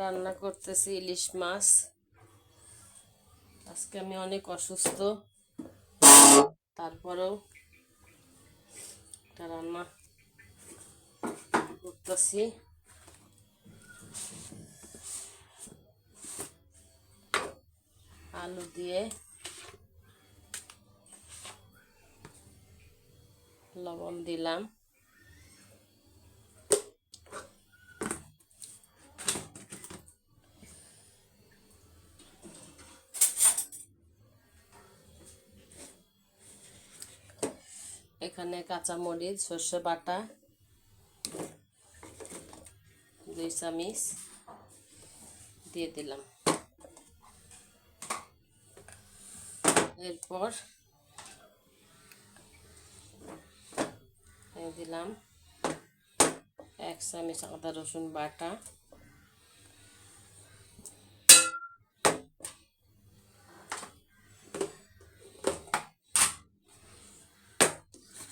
রান্না করতেছি ইলিশ মাছ। আজকে আমি অনেক অসুস্থ, তারপরেও এটা রান্না করতেছি। আলু দিয়ে লবণ দিলাম, এখানে কাঁচামরিচ, সর্ষে বাটা 2 চামচ দিয়ে দিলাম। এরপর দিলাম 1 চামচ আদা রসুন বাটা,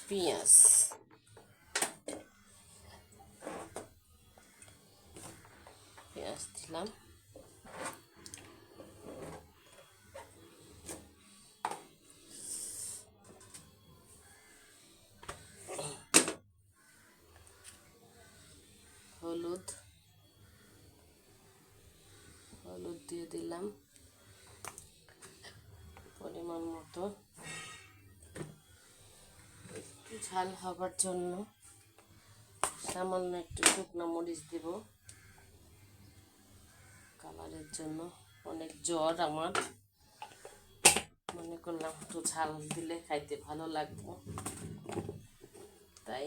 পেঁয়াজ, দিলাম, হলুদ দিয়ে দিলাম পরিমাণ মতো। একটু ঝাল হবার জন্য সামান্য একটু শুকনো মরিচ দেব, কালারের জন্য। অনেক জ্বর আমার, মনে করলাম একটু ঝাল দিলে খাইতে ভালো লাগবে, তাই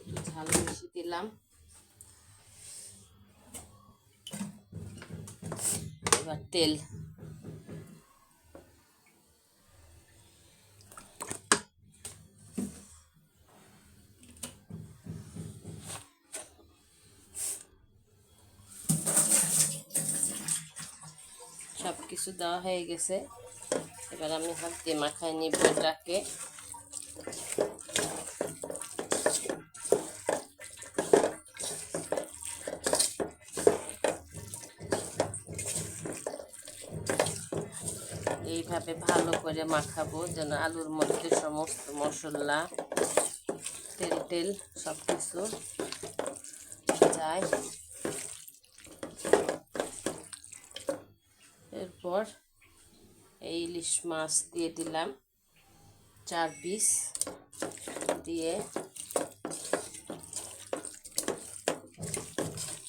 একটু ঝাল বেশি দিলাম। এবার তেল, সব কিছু দেওয়া হয়ে গেছে। এবার আমি হাত দিয়ে মাখায় নিব এটাকে। এইভাবে ভালো করে মাখাবো যেন আলুর মধ্যে সমস্ত মশলা, তেল সব কিছু যায়। এরপর এই ইলিশ মাছ দিয়ে দিলাম 4 পিস, দিয়ে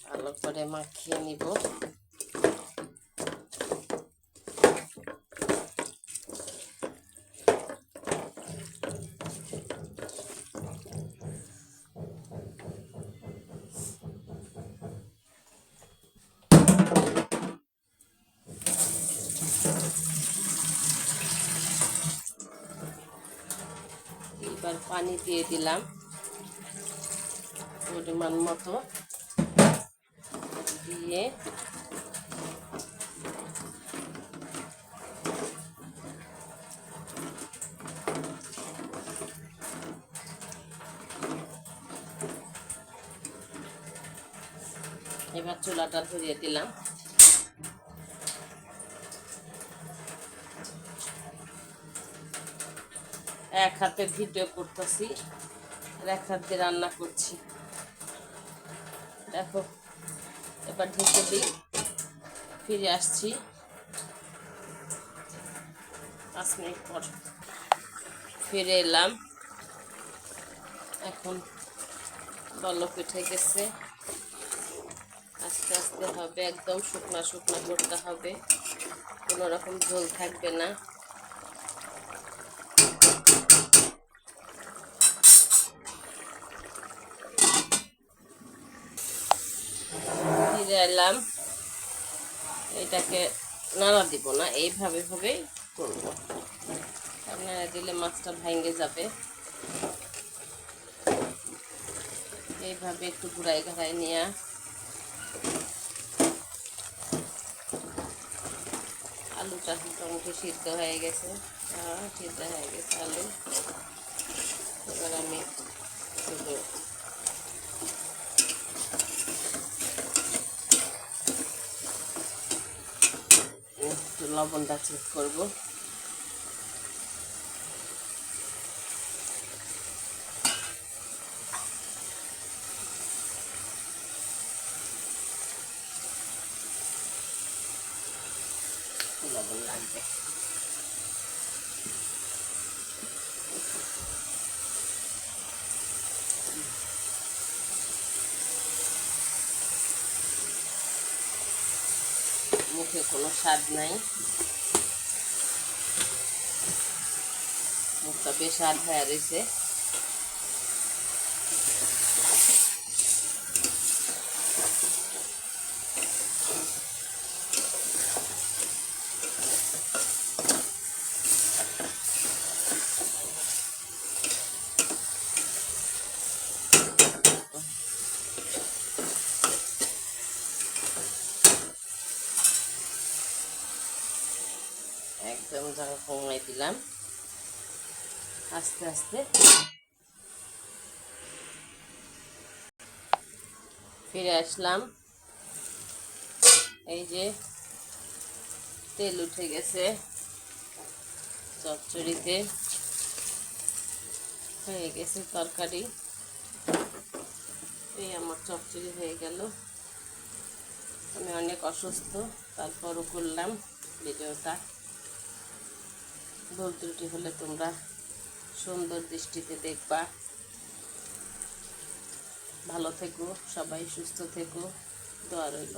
ভালো করে মাখিয়ে নিব। এবার পানি দিয়ে দিলাম পরিমাণ মতো, দিয়ে এবার চুলাটা ধরিয়ে দিলাম। এক হাতে ভিডিও করতেছি, এক হাত দিয়ে রান্না করছি, দেখো। এবার ঢেকে দিই, ফিরে আসছি 5 মিনিট পর। ফিরে এলাম, এখন বলক উঠে গেছে। আস্তে আস্তে হবে, একদম শুকনা শুকনা করতে হবে, কোনো রকম ঝোল থাকবে না। ফিরে এলাম, এটাকে নাড়া দিব না, এইভাবে করব, নাড়া দিলে মাছটা ভেঙে যাবে। এইভাবে একটু ঘুরাই ঘাড়াই নিয়ে আলুটা মোটামুটি সিদ্ধ হয়ে গেছে। সিদ্ধ হয়ে গেছে আলু। এবার আমি শুধু লবণটা চেক করব। লবণ লাগবে। মুখে কোনো স্বাদ নাই, মুখটা বেস্বাদ হয়ে রয়েছে। একদম জাল কমাই দিলাম। আস্তে আস্তে ফিরে আসলাম। এই যে তেল উঠে গেছে চচ্চড়িতে, হয়ে গেছে তরকারি। এই আমার চচ্চড়ি হয়ে গেল। আমি অনেক অসুস্থ, তারপরও করলাম ভিডিওটা। ভুল ত্রুটি হলে তোমরা সুন্দর দৃষ্টিতে দেখবা। ভালো থেকো, সবাই সুস্থ থেকো, দোয়া রইল।